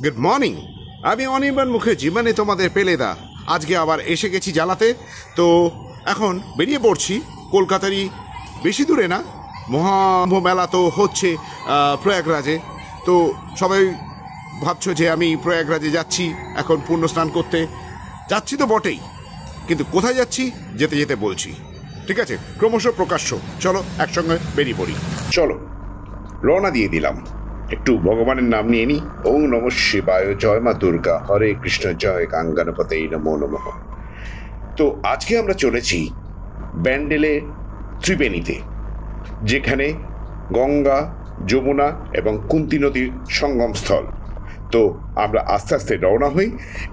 Good morning. আমি অনির্বাণ মুখার্জি, মানে তোমাদের পেলেদা। আজকে আবার এসে গেছি জ্বালাতে। তো এখন বেরিয়ে পড়ছি কলকাতারই বেশি দূরে না, মহাকুম্ভ মেলা তো হচ্ছে প্রয়াগরাজে। তো সবাই ভাবছো যে আমি প্রয়াগরাজে যাচ্ছি এখন পূর্ণ স্নান করতে। যাচ্ছি তো বটেই, কিন্তু কোথায় যাচ্ছি যেতে যেতে বলছি, ঠিক আছে? ক্রমশ প্রকাশ্য। চলো একসঙ্গে বেরিয়ে পড়ি। চলো, রওনা দিয়ে দিলাম। একটু ভগবানের নাম নিয়ে নি। ওং নম শিবায়, জয় মা দুর্গা, হরে কৃষ্ণ, জয় গাঙ্গনপতে নমো নমঃ। তো আজকে আমরা চলেছি ব্যান্ডেলে ত্রিবেণীতে, যেখানে গঙ্গা, যমুনা এবং কুন্তী নদীর সঙ্গমস্থল। তো আমরা আস্তে আস্তে রওনা হই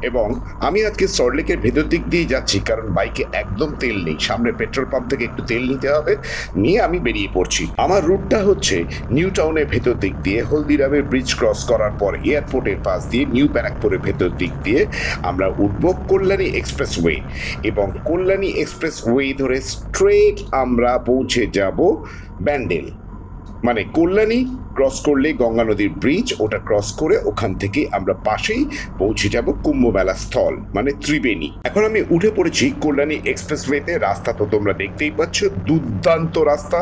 এবং আমি আজকে সল্টলেকের ভেতর দিক দিয়ে যাচ্ছি, কারণ বাইকে একদম তেল নেই। সামনে পেট্রোল পাম্প থেকে একটু তেল নিতে হবে, নিয়ে আমি বেরিয়ে পড়ছি। আমার রুটটা হচ্ছে নিউ টাউনের ভেতর দিক দিয়ে, হলদিরামের ব্রিজ ক্রস করার পর এয়ারপোর্টের পাশ দিয়ে নিউ ব্যারাকপুরের ভেতর দিক দিয়ে আমরা উঠব কল্যাণী এক্সপ্রেসওয়ে, এবং কল্যাণী এক্সপ্রেসওয়ে ধরে স্ট্রেট আমরা পৌঁছে যাব ব্যান্ডেল। মানে কল্যাণী ক্রস করলে গঙ্গা নদীর ব্রিজ, ওটা ক্রস করে ওখান থেকে আমরা পাশেই পৌঁছে যাব কুম্ভ মেলা স্থল, মানে ত্রিবেণী। এখন আমি উঠে পড়েছি কল্যাণী এক্সপ্রেসওয়েতে। রাস্তা তো তোমরা দেখতেই পাচ্ছ, দুর্দান্ত রাস্তা।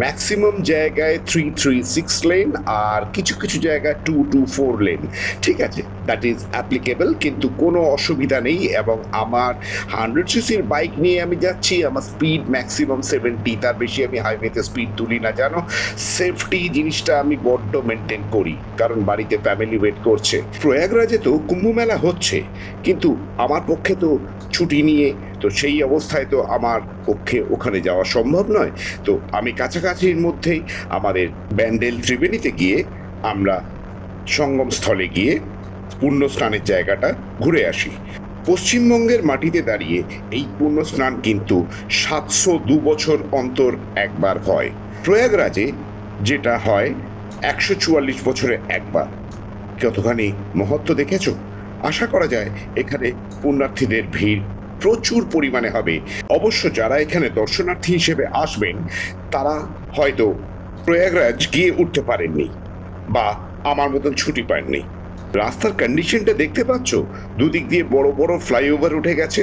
ম্যাক্সিমাম জায়গায় 336 লেন, আর কিছু কিছু জায়গায় 224 লেন। ঠিক আছে, দ্যাট ইজ অ্যাপ্লিকেবল, কিন্তু কোনো অসুবিধা নেই। এবং আমার 100cc বাইক নিয়ে আমি যাচ্ছি। আমার স্পিড ম্যাক্সিমাম 70, তার বেশি আমি হাইওয়েতে স্পিড তুলি না। জানো, সেফটি জিনিসটা আমি বড্ড মেনটেন করি, কারণ বাড়িতে ফ্যামিলি ওয়েট করছে। প্রয়াগরাজে তো কুম্ভ মেলা হচ্ছে, কিন্তু আমার পক্ষে তো ছুটি নিয়ে, তো সেই অবস্থায় তো আমার পক্ষে ওখানে যাওয়া সম্ভব নয়। তো আমি কাছাকাছির মধ্যেই আমাদের ব্যান্ডেল ত্রিবেণীতে গিয়ে আমরা সঙ্গম স্থলে গিয়ে পূর্ণ স্নানের জায়গাটা ঘুরে আসি। পশ্চিমবঙ্গের মাটিতে দাঁড়িয়ে এই পূর্ণ স্নান কিন্তু 702 বছর অন্তর একবার হয়। প্রয়াগরাজে যেটা হয় 144 বছরে একবার। কতখানি মহত্ব দেখেছো? আশা করা যায় এখানে পুণ্যার্থীদের ভিড় প্রচুর পরিমাণে হবে। অবশ্য যারা এখানে দর্শনার্থী হিসেবে আসবেন, তারা হয়তো প্রয়াগরাজ গিয়ে উঠতে পারেননি, বা আমার মতন ছুটি পাননি। রাস্তার কন্ডিশনটা দেখতে পাচ্ছ, দুদিক দিয়ে বড় বড় ফ্লাইওভার উঠে গেছে।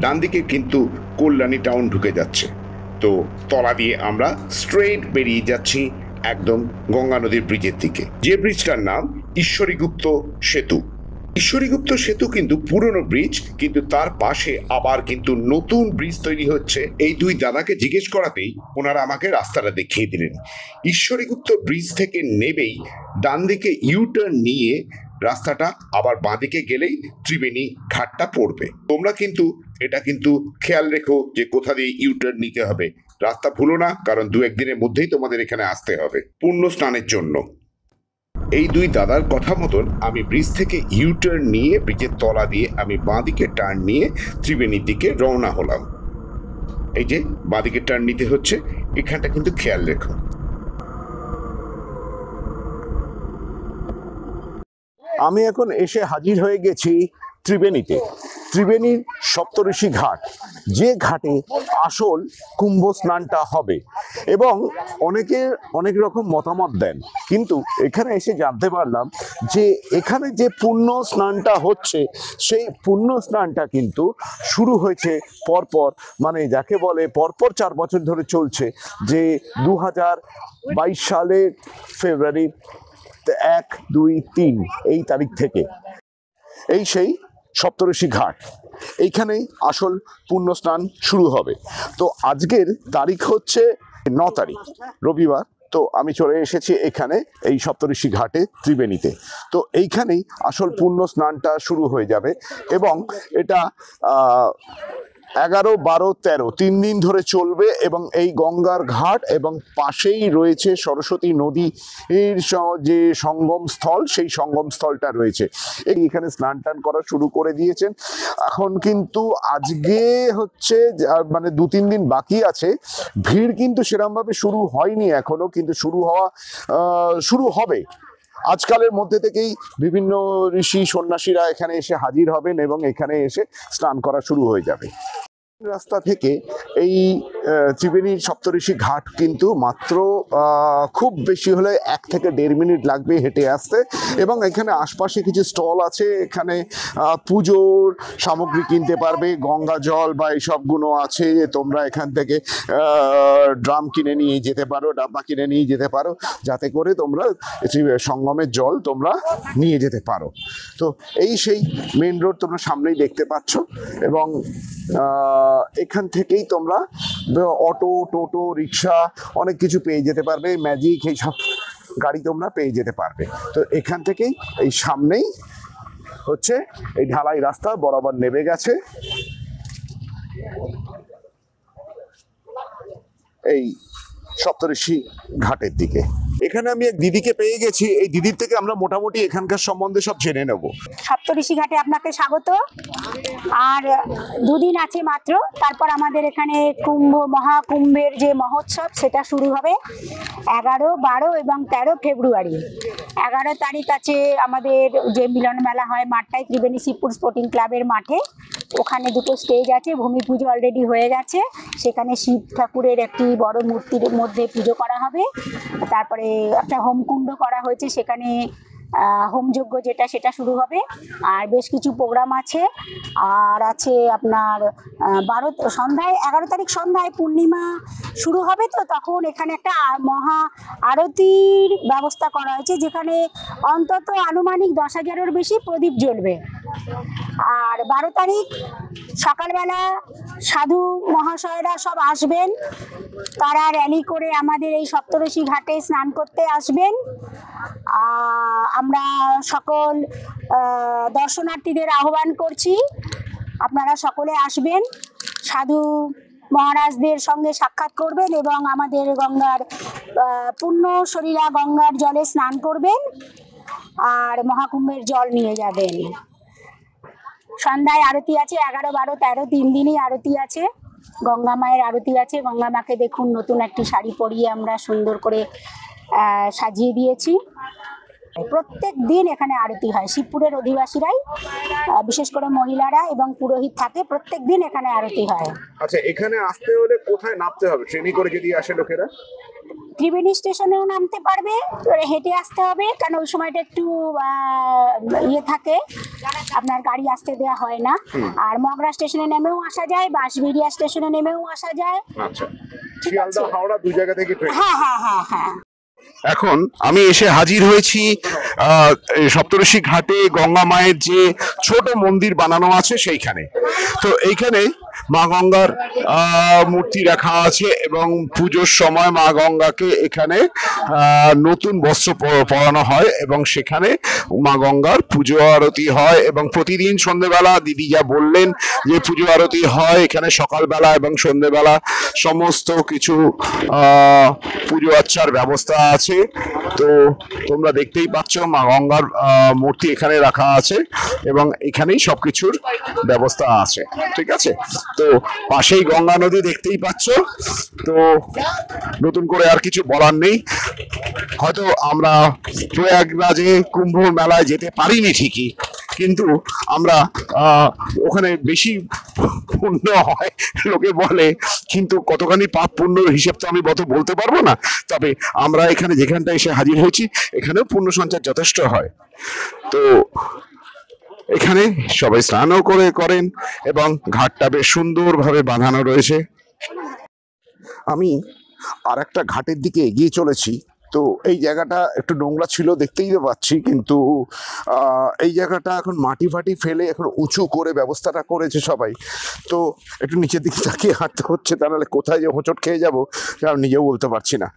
ডান দিকে কিন্তু কল্যাণী টাউন ঢুকে যাচ্ছে। তো তলা দিয়ে আমরা স্ট্রেট বেরিয়ে যাচ্ছি একদম গঙ্গা নদীর ব্রিজের দিকে, যে ব্রিজটার নাম ঈশ্বরীগুপ্ত সেতু। ঈশ্বরীগুপ্ত সেতু কিন্তু পুরনো ব্রিজ, কিন্তু তার পাশে আবার কিন্তু নতুন ব্রিজ তৈরি হচ্ছে। এই দুই দাদাকে জিজ্ঞেস করাতেই ওনারা আমাকে রাস্তাটা দেখিয়ে দিলেন। ঈশ্বরীগুপ্ত ব্রিজ থেকে নেবেই ডান দিকে ইউটার্ন নিয়ে রাস্তাটা আবার বাঁদিকে গেলেই ত্রিবেণী ঘাটটা পড়বে। তোমরা কিন্তু এটা কিন্তু খেয়াল রেখো যে কোথা দিয়ে ইউটার্ন নিতে হবে। রাস্তা ভুলো না, কারণ 2-1 দিনের মধ্যেই তোমাদের এখানে আসতে হবে পূর্ণ স্নানের জন্য। এই দুই দাদার কথা মতন আমি ব্রিজ থেকে ইউটার্ন নিয়ে ব্রিজের তলা দিয়ে আমি বাঁদিকে টার্ন নিয়ে ত্রিবেণীর দিকে রওনা হলাম। এই যে বাঁদিকে টার্ন নিতে হচ্ছে, এখানটা কিন্তু খেয়াল রেখো। আমি এখন এসে হাজির হয়ে গেছি ত্রিবেণীতে। ত্রিবেণীর সপ্তঋষি ঘাট, যে ঘাটে আসল কুম্ভ স্নানটা হবে। এবং অনেকের অনেক রকম মতামত দেন, কিন্তু এখানে এসে জানতে পারলাম যে এখানে যে পুণ্য স্নানটা হচ্ছে, সেই পুণ্য স্নানটা কিন্তু শুরু হয়েছে পরপর, মানে যাকে বলে পরপর 4 বছর ধরে চলছে। যে 2022 সালের ফেব্রুয়ারি 1, 2, 3 এই তারিখ থেকে এই সেই সপ্তঋষি ঘাট, এইখানেই আসল পুণ্য স্নান শুরু হবে। তো আজকের তারিখ হচ্ছে 9 তারিখ, রবিবার। তো আমি চলে এসেছি এখানে এই সপ্তঋষি ঘাটে ত্রিবেণীতে। তো এইখানেই আসল পুণ্য স্নানটা শুরু হয়ে যাবে, এবং এটা 11, 12, 13 3 দিন ধরে চলবে। এবং এই গঙ্গার ঘাট এবং পাশেই রয়েছে সরস্বতী নদীর যে সঙ্গম স্থল, সেই সঙ্গম স্থলটা রয়েছে। এখানে স্নান টান করা শুরু করে দিয়েছেন। এখন কিন্তু আজকে হচ্ছে মানে 2-3 দিন বাকি আছে। ভিড় কিন্তু সেরকমভাবে শুরু হয়নি এখনো, কিন্তু শুরু হবে। আজকালের মধ্যে থেকেই বিভিন্ন ঋষি সন্ন্যাসীরা এখানে এসে হাজির হবেন এবং এখানে এসে স্নান করা শুরু হয়ে যাবে। রাস্তা থেকে এই ত্রিবেণী সপ্তঋষি ঘাট কিন্তু মাত্র খুব বেশি হলে 1 থেকে 1.5 মিনিট লাগবে হেঁটে আসতে। এবং এখানে আশপাশে কিছু স্টল আছে, এখানে পুজোর সামগ্রী কিনতে পারবে, গঙ্গা জল বা এইসবগুলো আছে, তোমরা এখান থেকে ড্রাম কিনে নিয়ে যেতে পারো, ডাব্বা কিনে নিয়ে যেতে পারো, যাতে করে তোমরা সঙ্গমের জল তোমরা নিয়ে যেতে পারো। তো এই সেই মেন রোড তোমরা সামনেই দেখতে পাচ্ছ, এবং এখান থেকেই তোমরা অটো, টোটো, রিক্সা অনেক কিছু পেয়ে যেতে পারবে, ম্যাজিক এইসব গাড়ি তোমরা পেয়ে যেতে পারবে। তো এখান থেকেই এই সামনেই হচ্ছে এই ঢালাই রাস্তা বরাবর নেমে গেছে এই সপ্তঋষি ঘাটের দিকে। এখানে আমি এক দিদিকে পেয়ে গেছি, এই দিদির থেকে আমরা মোটামুটি এখানকার সম্বন্ধে সব জেনে নেব। সপ্তঋষি ঘাটে আপনাকে স্বাগত। আর 2 দিন আছে মাত্র, তারপর আমাদের এখানে মহাকুম্ভের যে মহোৎসব সেটা শুরু হবে 11, 12 এবং 13 ফেব্রুয়ারি। 11 তারিখ আছে আমাদের যে মিলন মেলা হয় মাঠটায়, ত্রিবেণী শিবপুর স্পোর্টিং ক্লাবের মাঠে। ওখানে 2টো স্টেজ আছে, ভূমি পুজো অলরেডি হয়ে গেছে, সেখানে শিব ঠাকুরের একটি বড় মূর্তির মধ্যে পুজো করা হবে। তারপরে একটা হোমকুণ্ড করা হয়েছে, সেখানে হোমযজ্ঞ সেটা শুরু হবে। আর বেশ কিছু প্রোগ্রাম আছে। আর আছে আপনার 11 তারিখ সন্ধ্যায় পূর্ণিমা শুরু হবে, তো তখন এখানে একটা মহা আরতির ব্যবস্থা করা হয়েছে, যেখানে অন্তত আনুমানিক 10,000-এর বেশি প্রদীপ জ্বলবে। আর 12 তারিখ সকালবেলা সাধু মহাশয়রা সব আসবেন, তারা র্যালি করে আমাদের এই সপ্তঋষি ঘাটে স্নান করতে আসবেন। আমরা সকল দর্শনার্থীদের আহ্বান করছি, আপনারা সকলে আসবেন, সাধু মহারাজদের সঙ্গে সাক্ষাৎ করবেন এবং আমাদের গঙ্গার পুণ্য শরীরা গঙ্গার জলে স্নান করবেন আর মহাকুম্ভের জল নিয়ে যাবেন। সন্ধ্যায় আরতি আছে, 11, 12, 13 3 দিনই আরতি আছে। গঙ্গা মায়ের আরতি আছে। গঙ্গা মাকে দেখুন, নতুন একটি শাড়ি পরিয়ে আমরা সুন্দর করে সাজিয়ে দিয়েছি। প্রত্যেক দিন এখানে আরতি হয়। শিবপুরের অধিবাসীরাই, বিশেষ করে মহিলারা এবং পুরোহিত থাকে, প্রত্যেক দিন এখানে আরতি হয়। আচ্ছা, এখানে আসতে হলে কোথায় নামতে হবে? ট্রেনে করে যদি আসে লোকেরা? ত্রিবেণী স্টেশনেও নামতে পারবে, হেঁটে আসতে হবে, কারণ ওই সময়টা একটু ইয়ে থাকে, আপনার গাড়ি আসতে দেওয়া হয় না। আর মগরা স্টেশনে নেমেও আসা যায়, বাঁশবেড়িয়া স্টেশনে নেমেও আসা যায়। আচ্ছা, শিয়ালদা হাওড়া 2 জায়গা থেকে ট্রেন? হ্যাঁ হ্যাঁ হ্যাঁ হ্যাঁ। এখন আমি এসে হাজির হয়েছি সপ্তঋষি ঘাটে গঙ্গা মায়ের যে ছোট মন্দির বানানো আছে সেইখানে। তো এইখানে মা গঙ্গার মূর্তি রাখা আছে, এবং পুজোর সময় মা গঙ্গাকে এখানে নতুন বস্ত্র পরানো হয়, এবং সেখানে মা গঙ্গার পুজো আরতি হয়। এবং প্রতিদিন সন্ধ্যেবেলা দিদি যা বললেন যে পুজো আরতি হয় এখানে সকালবেলা এবং সন্ধ্যেবেলা, সমস্ত কিছু পুজো আচ্চার ব্যবস্থা আছে। তো তোমরা দেখতেই পাচ্ছ মা গঙ্গার মূর্তি এখানে রাখা আছে, এবং এখানেই সবকিছুর ব্যবস্থা আছে। ঠিক আছে, তো পাশেই গঙ্গা নদী দেখতেই পাচ্ছ। তো নতুন করে আর কিছু বলার নেই। হয়তো আমরা প্রয়াগরাজে কুম্ভ মেলায় যেতে পারিনি ঠিকই, কিন্তু আমরা ওখানে বেশি পুণ্য হয় লোকে বলে, কিন্তু কতখানি পাপ পুণ্যর হিসেব তো আমি বলতে পারবো না। তবে আমরা এখানে যেখানটা এসে হাজির হয়েছি এখানেও পুণ্য সঞ্চার যথেষ্ট হয়। তো এখানে সবাই স্নানও করেন, এবং ঘাটটা বেশ সুন্দরভাবে বাঁধানো রয়েছে। আমি আর একটা ঘাটের দিকে এগিয়ে চলেছি। তো এই জায়গাটা একটু নোংরা ছিল, দেখতেই তো পাচ্ছি, কিন্তু এই জায়গাটা এখন মাটি ফাটি ফেলে এখন উঁচু করে ব্যবস্থাটা করেছে সবাই। তো একটু নিচের দিকে তাকিয়ে হাঁটতে হচ্ছে, তা নাহলে কোথায় যে হোঁচট খেয়ে যাবো আমি নিজেও বলতে পারছি না।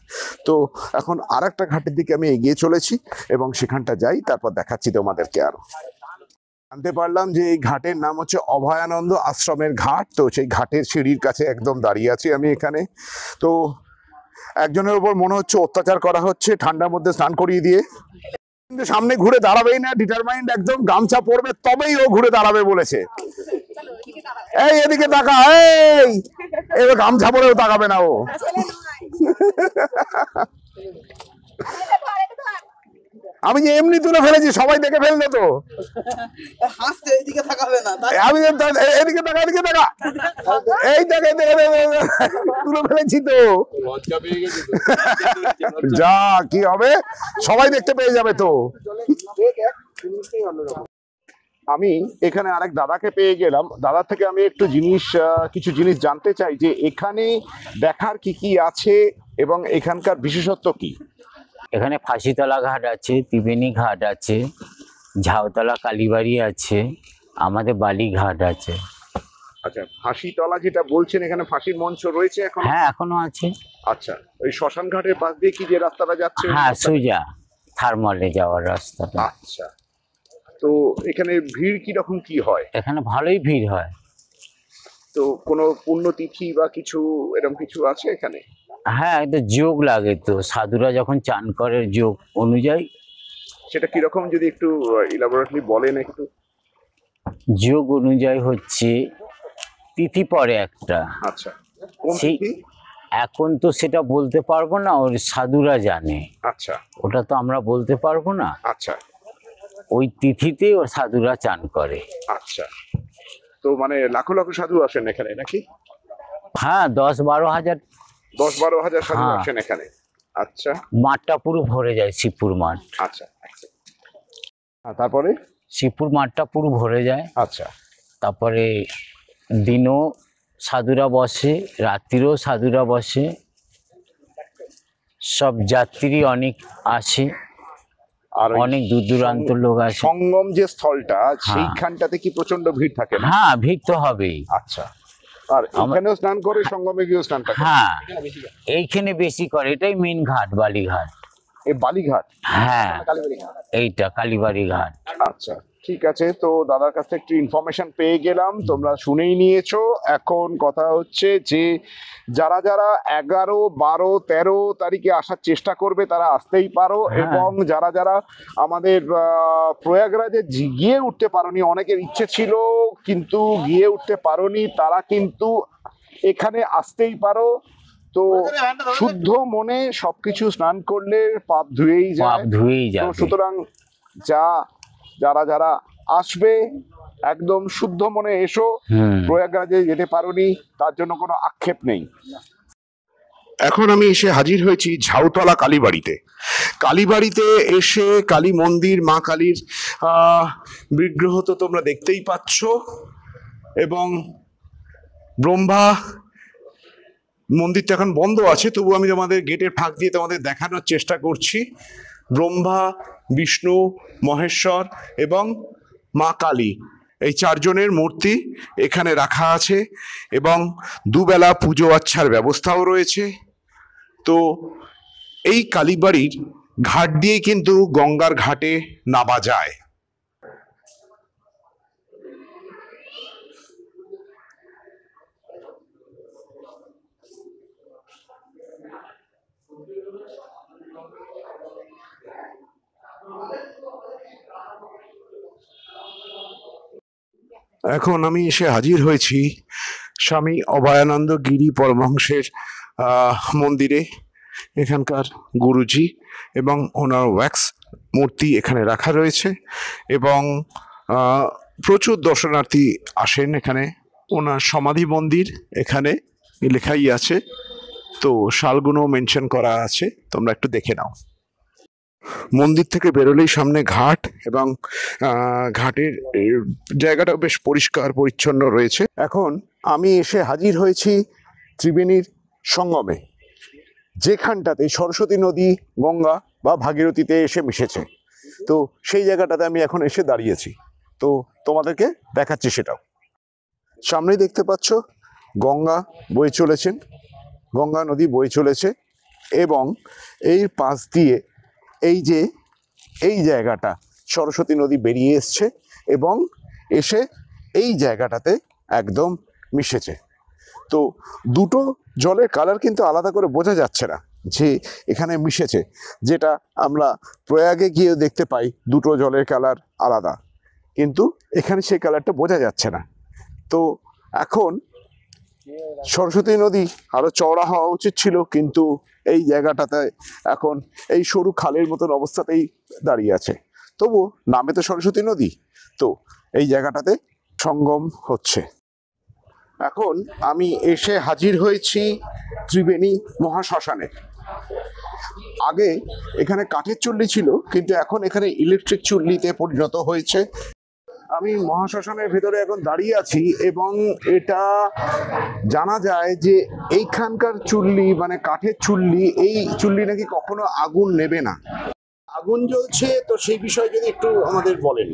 তো এখন আর একটা ঘাটের দিকে আমি এগিয়ে চলেছি, এবং সেখানটা যাই, তারপর দেখাচ্ছি তোমাদেরকে। আরো জানতে পারলাম যে এই ঘাটের নাম হচ্ছে অভয়ানন্দ আশ্রমের ঘাট। তো সেই ঘাটের সিঁড়ির কাছে একদম দাঁড়িয়ে আছি আমি এখানে। তো একজনের উপর মনে হচ্ছে অত্যাচার করা হচ্ছে ঠান্ডার মধ্যে স্নান করিয়ে দিয়ে, কিন্তু সামনে ঘুরে দাঁড়াবেই না, ডিটারমাইন্ড একদম, গামছা পরবে তবেই ও ঘুরে দাঁড়াবে বলেছে। এই এদিকে তাকা, এই এবার গামছা পরেও তাকাবে না ও। আমি যে এমনি তুলে ফেলেছি, সবাই দেখে ফেললো তো। হাসতে এইদিকে তাকাবে না, আমি এদিকে টাকা, এদিকে টাকা, এই টাকা তুলে ফেলেছি তো। যা কি হবে, সবাই দেখতে পেয়ে যাবে তো। আমি এখানে আরেক দাদাকে পেয়ে গেলাম, দাদার থেকে আমি একটু কিছু জিনিস জানতে চাই যে এখানে দেখার কি কি আছে এবং এখানকার বিশেষত্ব কি। এখানে ফাঁসিতলা ঘাট আছে, ত্রিবেণী ঘাট আছে, ঝাউতলা কালীবাড়ি আছে, আমাদের বালি ঘাট আছে। আচ্ছা, ফাঁসিতলা যেটা বলছেন, এখানে ফাঁসির মঞ্চ রয়েছে এখন? হ্যাঁ, এখনো আছে। আচ্ছা, ওই শ্মশান ঘাটের পাশ দিয়ে কি যে রাস্তাটা যাচ্ছে? হ্যাঁ, সোজা থার্মালে যাওয়ার রাস্তাটা। আচ্ছা, তো এখানে ভিড় কিরকম কি হয়? এখানে ভালোই ভিড় হয়। তো কোনো পুণ্যতিথি বা কিছু এরকম কিছু আছে এখানে? হ্যাঁ, এটা যোগ লাগে তো, সাধুরা যখন চান করে যোগ অনুযায়ী। সেটা কিরকম যদি একটু ইলাবোরেটলি বলেন একটু। যোগ অনুযায়ী হচ্ছে তিথি পরে একটা। আচ্ছা, কোন সেই তিথি? এখন তো সেটা বলতে পারবো না, ওর সাধুরা জানে। আচ্ছা ওটা তো আমরা বলতে পারবো না। আচ্ছা ওই তিথিতে ও সাধুরা চান করে। আচ্ছা, তো মানে লাখো লাখো সাধু আসেন এখানে নাকি? হ্যাঁ, 10-12 হাজার। 10-12 হাজার সাধু হ্যাঁ। আসেন এখানে। আচ্ছা মাঠটা পুরো ভরে যায়, শিবপুর মাঠ। আচ্ছা আচ্ছা, তারপরে? শিবপুর মাঠটা পুরো ভরে যায়। আচ্ছা, তারপরে দিনও সাধুরা বসে, রাত্রিরেও সাধুরা বসে, সব যাত্রী অনেক আসে, আর ওই অনেক দূর দূরান্ত লোক আসে। সঙ্গম যে স্থলটা, সেইখানটাতে কি প্রচন্ড ভিড় থাকে না? হ্যাঁ, ভিড় তো হবেই। আচ্ছা, আর এখানেও স্নান করে, সঙ্গমে গিয়েও স্নান করে? হ্যাঁ, এইখানে বেশি করে, এটাই মেন ঘাট, বালিঘাট। এই বালিঘাট? হ্যাঁ, এইটা কালীবাড়ি ঘাট। আচ্ছা, ঠিক আছে। তো দাদার কাছ থেকে একটু ইনফরমেশন পেয়ে গেলাম, তোমরা শুনেই নিয়েছো। এখন কথা হচ্ছে যে যারা যারা 11, 12, 13 তারিখে আসার চেষ্টা করবে তারা আসতেই পারো, এবং যারা যারা আমাদের প্রয়াগরাজে গিয়ে উঠতে পারোনি, অনেকের ইচ্ছে ছিল কিন্তু গিয়ে উঠতে পারোনি, তারা কিন্তু এখানে আসতেই পারো। তো শুদ্ধ মনে সবকিছু স্নান করলে পাপ ধুয়েই পাপ যায়। ধুয়েই তো যাবে। সুতরাং যারা যারা আসবে একদম শুদ্ধ মনে এসো। প্রয়াগরাজে যেতে পারোনি তার জন্য কোনো আক্ষেপ নেই। এখন আমি এসে হাজির হয়েছি ঝাউতলা কালীবাড়িতে। কালীবাড়িতে এসে কালী মন্দির, মা কালীর বিগ্রহ তো তোমরা দেখতেই পাচ্ছ, এবং ব্রহ্মা মন্দিরটা এখন বন্ধ আছে, তবু আমি তোমাদের গেটের ফাঁক দিয়ে তোমাদের দেখানোর চেষ্টা করছি। ব্রহ্মা, বিষ্ণু, মহেশ্বর এবং মা কালী, এই 4 জনের মূর্তি এখানে রাখা আছে, এবং দুবেলা পুজো আচ্ছার ব্যবস্থাও রয়েছে। তো এই কালীবাড়ির ঘাট দিয়ে কিন্তু গঙ্গার ঘাটে নামা যায়। এখন আমি এসে হাজির হয়েছি স্বামী অভয়ানন্দ গিরি পরমহংসের মন্দিরে। এখানকার গুরুজি এবং ওনার ওয়্যাক্স মূর্তি এখানে রাখা রয়েছে, এবং প্রচুর দর্শনার্থী আসেন এখানে। ওনার সমাধি মন্দির এখানে লেখাই আছে, তো সালগুনো মেনশন করা আছে, তোমরা একটু দেখে নাও। মন্দির থেকে বেরোলেই সামনে ঘাট, এবং ঘাটের জায়গাটা বেশ পরিষ্কার পরিচ্ছন্ন রয়েছে। এখন আমি এসে হাজির হয়েছি ত্রিবেণীর সঙ্গমে, যেখানটাতে সরস্বতী নদী গঙ্গা বা ভাগীরথীতে এসে মিশেছে। তো সেই জায়গাটাতে আমি এখন এসে দাঁড়িয়েছি, তো তোমাদেরকে দেখাচ্ছি সেটাও। সামনেই দেখতে পাচ্ছ গঙ্গা বয়ে চলেছেন, গঙ্গা নদী বয়ে চলেছে, এবং এর পাশ দিয়ে এই জায়গাটা সরস্বতী নদী বেরিয়ে এসছে, এবং এসে এই জায়গাটাতে একদম মিশেছে। তো দুটো জলের কালার কিন্তু আলাদা করে বোঝা যাচ্ছে না যে এখানে মিশেছে, যেটা আমরা প্রয়াগে গিয়ে দেখতে পাই দুটো জলের কালার আলাদা, কিন্তু এখানে সেই কালারটা বোঝা যাচ্ছে না। তো এখন সরস্বতী নদী আরো চওড়া হওয়া উচিত ছিল, কিন্তু এই জায়গাটাতে এখন এই সরু খালের মতন অবস্থাতেই দাঁড়িয়ে আছে, তবু নামে তো সরস্বতী নদী। তো এই জায়গাটাতে সঙ্গম হচ্ছে। এখন আমি এসে হাজির হয়েছি ত্রিবেণী মহাশ্মশানে। আগে এখানে কাঠের চুল্লি ছিল, কিন্তু এখন এখানে ইলেকট্রিক চুল্লিতে পরিণত হয়েছে। আমি মহাশ্মশানের ভেতরে এখন দাঁড়িয়ে আছি এবং এটা জানা যায় যে এইখানকার চুল্লি মানে কাঠের চুল্লি, এই চুল্লি নাকি কখনো আগুন নেবে না। আগুন জ্বলছে, তো সেই বিষয়ে যদি একটু আমাদের বলেন।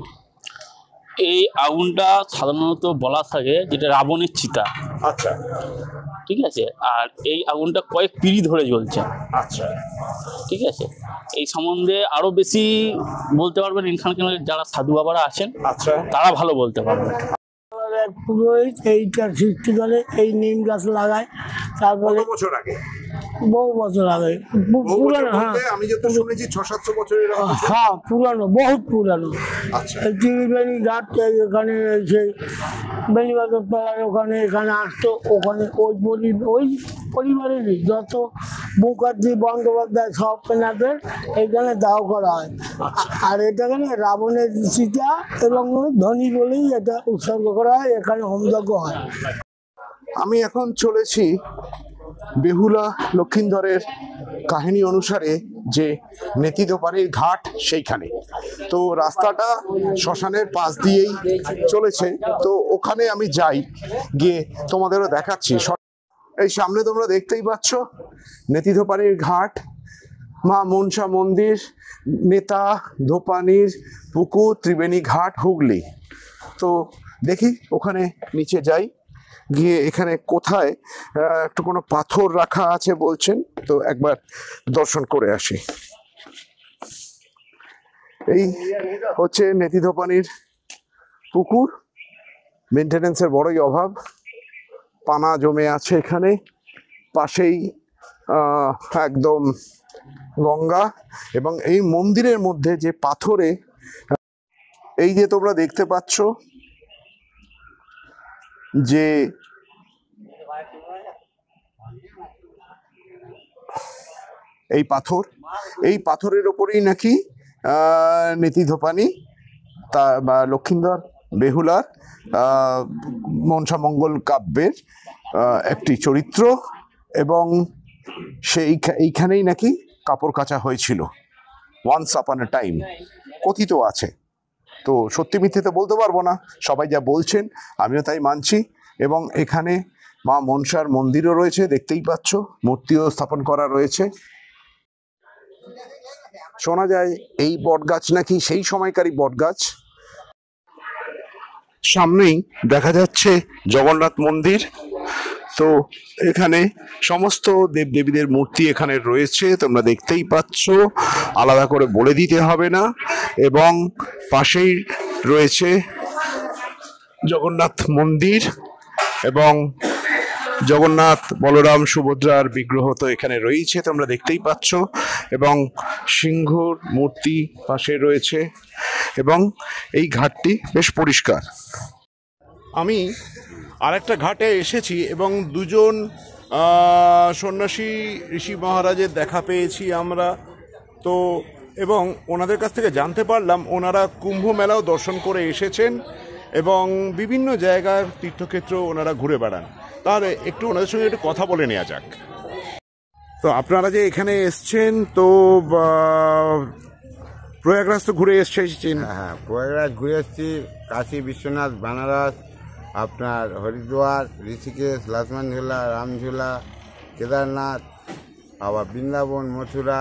এই আগুনটা সাধারণত বলা থাকে যেটা রাবণের চিতা। আচ্ছা, ঠিক আছে। আর এই আগুনটা কয়েক পিঁড়ি ধরে জ্বলছে। আচ্ছা, ঠিক আছে। এই সম্বন্ধে আরো বেশি বলতে পারবেন এখানকার যারা সাধু বাবারা আছেন, আচ্ছা, তারা ভালো বলতে পারবেন। এক পুরোহিত এইটা সৃষ্টি করে, এই নিম গাছ লাগায়। তারপরে কত বছর আগে? বহু বছর আগে, বহু বছর পুরানো। হ্যাঁ, বলতে আমি যত শুনেছি 600-700 বছরের। হ্যাঁ, পুরানো, বহুত পুরানো। আচ্ছা, এই ত্রিবেণী ঘাট এখানে সেই বেণীবাজার পাড়ার ওখানে এখানে আসতো। ওখানে ওই পরিবারেরই যত মুখার্জি বন্দ্যোপাধ্যায় সব পেনাদের এইখানে দাহ করা হয়। আর এটাখানে রাবণের সীতা এবং ধনী বলেই এটা উৎসর্গ করা হয়। এখানে হোমযজ্ঞ হয়। আমি এখন চলেছি বেহুলা লক্ষিন্দরের কাহিনী অনুসারে যে নেতিদোপানির ঘাট সেইখানে। তো রাস্তাটা শ্মশানের পাশ দিয়েই চলেছে, তো ওখানে আমি যাই, গিয়ে তোমাদেরও দেখাচ্ছি। এই সামনে তোমরা দেখতেই পাচ্ছ নেতিদোপানির ঘাট, মা মনসা মন্দির, নেতা ধোপানির পুকুর, ত্রিবেণী ঘাট, হুগলি। তো দেখি ওখানে নিচে যাই, গিয়ে এখানে কোথায় একটু কোনো পাথর রাখা আছে বলছেন, তো একবার দর্শন করে আসি। এই হচ্ছে নেতিধোপানির পুকুর। মেনটেনেন্সের বড়ই অভাব, পানা জমে আছে এখানে। পাশেই একদম গঙ্গা, এবং এই মন্দিরের মধ্যে যে পাথরে, এই যে তোমরা দেখতে পাচ্ছ যে এই পাথর, এই পাথরের ওপরেই নাকি নেতিধোপানি বা লক্ষিন্দর বেহুলার মনসা মঙ্গল কাব্যের একটি চরিত্র, এবং এইখানেই নাকি কাপড় কাচা হয়েছিল ওয়ান্স আপন এ টাইম, কথিত আছে। তো সত্যি মিথ্যে তো বলতে পারবো না, সবাই যা বলছেন আমিও তাই মানছি। এবং এখানে মা মনসার মন্দিরও রয়েছে, দেখতেই পাচ্ছ, মূর্তিও স্থাপন করা রয়েছে। শোনা যায় এই বটগাছ নাকি সেই সময়কারী বটগাছ। সামনেই দেখা যাচ্ছে জগন্নাথ মন্দির। তো এখানে সমস্ত দেবদেবীদের মূর্তি এখানে রয়েছে, তোমরা দেখতেই পাচ্ছ, আলাদা করে বলে দিতে হবে না। এবং পাশেই রয়েছে জগন্নাথ মন্দির, এবং জগন্নাথ বলরাম সুভদ্রার বিগ্রহ তো এখানে রয়েছে, তোমরা দেখতেই পাচ্ছ, এবং সিংহর মূর্তি পাশে রয়েছে, এবং এই ঘাটটি বেশ পরিষ্কার। আমি আরেকটা ঘাটে এসেছি এবং দুজন সন্ন্যাসী ঋষি মহারাজের দেখা পেয়েছি আমরা। তো এবং ওনাদের কাছ থেকে জানতে পারলাম ওনারা কুম্ভ মেলাও দর্শন করে এসেছেন এবং বিভিন্ন জায়গার তীর্থক্ষেত্র ওনারা ঘুরে বেড়ান। তাহলে একটু ওনাদের সঙ্গে একটু কথা বলে নেওয়া যাক। তো আপনারা যে এখানে এসছেন, তো প্রয়াগরাজ তো ঘুরে এসেছেন। হ্যাঁ, প্রয়াগরাজ ঘুরে এসেছি, কাশী বিশ্বনাথ, বেনারস, আপনার হরিদ্বার, ঋষিকেশ, লক্ষ্মণ ঝুলা, রামঝুলা, কেদারনাথ, আবার বৃন্দাবন, মথুরা,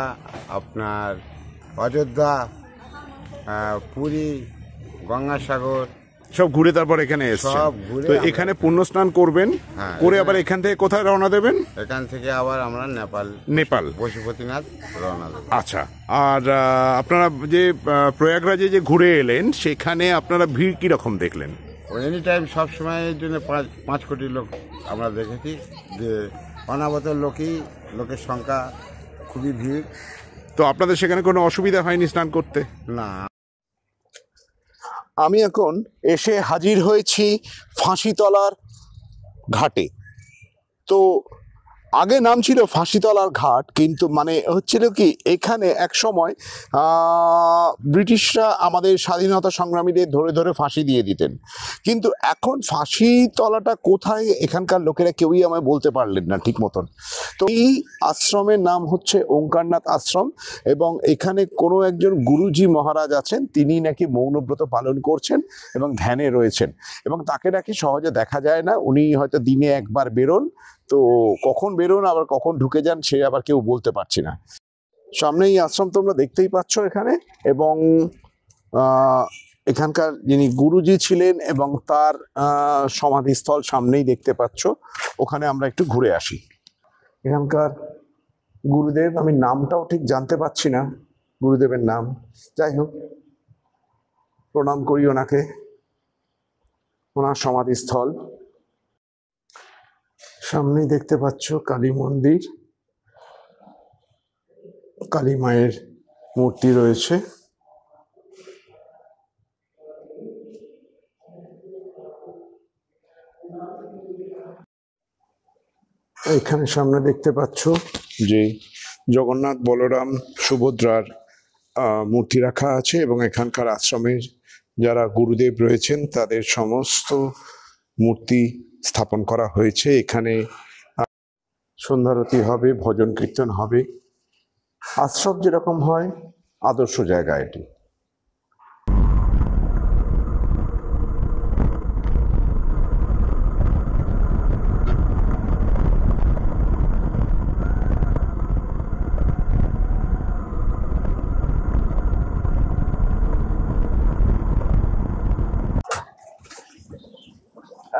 আপনার অযোধ্যা, পুরী, গঙ্গাসাগর সব ঘুরে তারপর এখানে এসেছেন। সব ঘুরে তো এখানে পুণ্য স্নান করবেন, করে আবার এখান থেকে কোথায় রওনা দেবেন? এখান থেকে আবার আমরা নেপাল পশুপতিনাথ রওনা দেব। আচ্ছা, আর আপনারা যে প্রয়াগরাজে যে ঘুরে এলেন, সেখানে আপনারা ভিড় কিরকম দেখলেন? এনি টাইম সবসময়ের জন্য 5 কোটি লোক আমরা দেখেছি, যে অনাবত লোকের সংখ্যা খুবই ভিড়। তো আপনাদের সেখানে কোনো অসুবিধা হয়নি স্নান করতে? না। আমি এখন এসে হাজির হয়েছি ফাঁসিতলার ঘাটে। তো আগে নাম ছিল ফাঁসিতলার ঘাট, কিন্তু মানে হচ্ছিল কি এখানে এক সময় ব্রিটিশরা আমাদের স্বাধীনতা সংগ্রামীদের ধরে ধরে ফাঁসি দিয়ে দিতেন, কিন্তু এখন ফাঁসিতলাটা কোথায় এখানকার লোকেরা কেউই আমায় বলতে পারলেন না ঠিক মতন। তো এই আশ্রমের নাম হচ্ছে ওঙ্কারনাথ আশ্রম, এবং এখানে কোনো একজন গুরুজি মহারাজ আছেন, তিনি নাকি মৌনব্রত পালন করছেন এবং ধ্যানে রয়েছেন, এবং তাকে নাকি সহজে দেখা যায় না। উনি হয়তো দিনে একবার বেরোন, তো কখন বেরোন আবার কখন ঢুকে যান সে আবার কেউ বলতে পারছি না। সামনে এই আশ্রম তোমরা দেখতেই পাচ্ছ এখানে, এবং এখানকার যিনি গুরুজি ছিলেন এবং তার সমাধিস্থল সামনেই দেখতে পাচ্ছ। ওখানে আমরা একটু ঘুরে আসি। এখানকার গুরুদেব, আমি নামটাও ঠিক জানতে পারছি না গুরুদেবের নাম, যাই হোক প্রণাম করি ওনাকে, ওনার সমাধিস্থল। সামনেই দেখতে পাচ্ছ কালী মন্দির, কালী মায়ের মূর্তি রয়েছে। এখানে সামনে দেখতে পাচ্ছ যে জগন্নাথ, বলরাম, সুভদ্রার মূর্তি রাখা আছে, এবং এখানকার আশ্রমের যারা গুরুদেব রয়েছেন তাদের সমস্ত মূর্তি স্থাপন করা হয়েছে। এখানে সন্ধ্যারতি হবে, ভজন কীর্তন হবে, আশ্রম যেরকম হয় আদর্শ জায়গা এটি।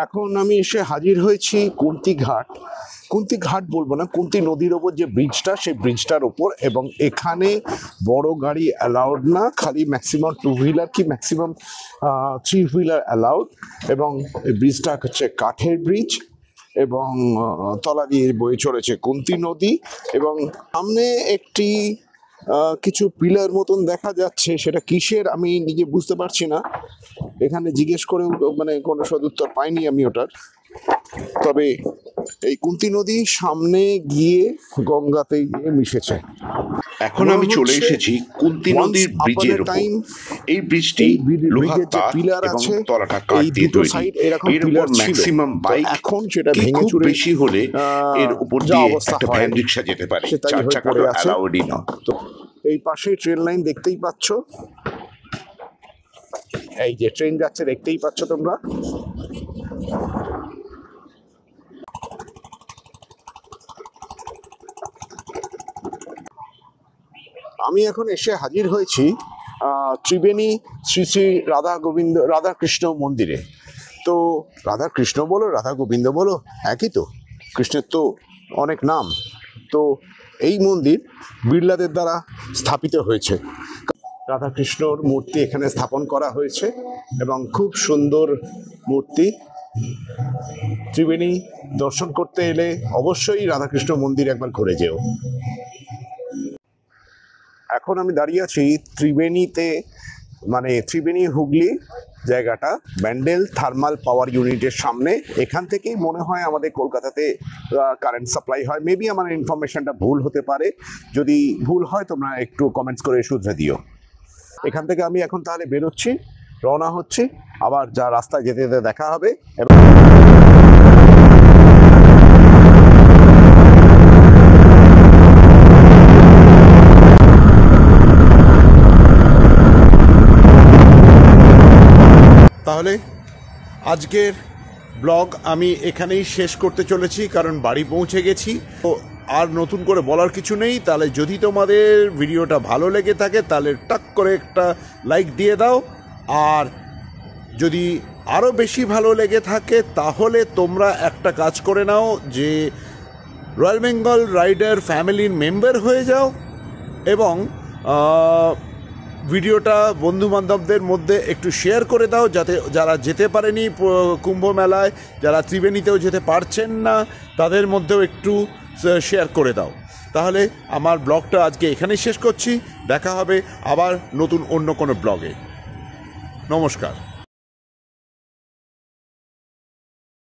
এখন আমি এসে হাজির হয়েছি কুন্তি ঘাট। কুন্তি ঘাট বলবো না, কুন্তি নদীর ওপর যে ব্রিজটা, সেই ব্রিজটার ওপর, এবং এখানে বড় গাড়ি অ্যালাউড না, খালি ম্যাক্সিমাম 2 হুইলার কি ম্যাক্সিমাম 3 হুইলার অ্যালাউড। এবং এই ব্রিজটা হচ্ছে কাঠের ব্রিজ, এবং তলা দিয়ে বয়ে চলেছে কুন্তি নদী, এবং সামনে একটি কিছু পিলার মতন দেখা যাচ্ছে, সেটা কিসের আমি নিজে বুঝতে পারছি না। এখানে জিজ্ঞেস করেও মানে কোনো সদুত্তর পাইনি আমি ওটার। তবে এই কুন্তি নদী সামনে গিয়ে গঙ্গাতে গিয়ে মিশেছে। এখন আমি চলে এসেছি কুন্তি নদীর ব্রিজের উপর। এই ব্রিজটি লোহার তার এবং তলাটা কাঠ দিয়ে তৈরি। এর উপর ম্যাক্সিমাম বাইক এখন সেটা খুব ভেঙে চুরে বেশি হলে এর উপর দিয়ে একটা ভ্যান রিক্সা যেতে পারে, 4 চাকা তো অ্যালাউডই না। তো এই পাশে ট্রেন লাইন দেখতেই পাচ্ছ, এই যে ট্রেন যাচ্ছে দেখতেই পাচ্ছ তোমরা। আমি এখন এসে হাজির হয়েছি ত্রিবেণী শ্রী শ্রী রাধাকৃষ্ণ মন্দিরে। তো রাধাকৃষ্ণ বলো, রাধা গোবিন্দ বলো, একই তো, কৃষ্ণের তো অনেক নাম। তো এই মন্দির বিড়লাদের দ্বারা স্থাপিত হয়েছে। রাধাকৃষ্ণর মূর্তি এখানে স্থাপন করা হয়েছে, এবং খুব সুন্দর মূর্তি। ত্রিবেণী দর্শন করতে এলে অবশ্যই রাধাকৃষ্ণ মন্দির একবার ঘুরে যেও। এখন আমি দাঁড়িয়ে আছি ত্রিবেণীতে, মানে ত্রিবেণী হুগলি জায়গাটা, ব্যান্ডেল থার্মাল পাওয়ার ইউনিটের সামনে। এখান থেকেই মনে হয় আমাদের কলকাতাতে কারেন্ট সাপ্লাই হয়। মেবি আমার ইনফরমেশনটা ভুল হতে পারে, যদি ভুল হয় তোমরা একটু কমেন্টস করে শুধরে দিও। এখান থেকে আমি এখন তাহলে বেরোচ্ছি, রওনা হচ্ছি, আবার যা রাস্তায় যেতে যেতে দেখা হবে। তাহলে আজকের ব্লগ আমি এখানেই শেষ করতে চলেছি, কারণ বাড়ি পৌঁছে গেছি। তো আর নতুন করে বলার কিছু নেই। তাহলে যদি তোমাদের ভিডিওটা ভালো লেগে থাকে তাহলে টাক করে একটা লাইক দিয়ে দাও, আর যদি আরও বেশি ভালো লেগে থাকে তাহলে তোমরা একটা কাজ করে নাও, যে রয়্যাল বেঙ্গল রাইডার ফ্যামিলির মেম্বার হয়ে যাও, এবং ভিডিওটা বন্ধু বান্ধবদের মধ্যে একটু শেয়ার করে দাও, যাতে যারা যেতে পারেনি কুম্ভ মেলায়, যারা ত্রিবেণীতেও যেতে পারছেন না, তাদের মধ্যেও একটু শেয়ার করে দাও। তাহলে আমার ব্লগটা আজকে এখানেই শেষ করছি। দেখা হবে আবার নতুন অন্য কোনো ব্লগে। নমস্কার।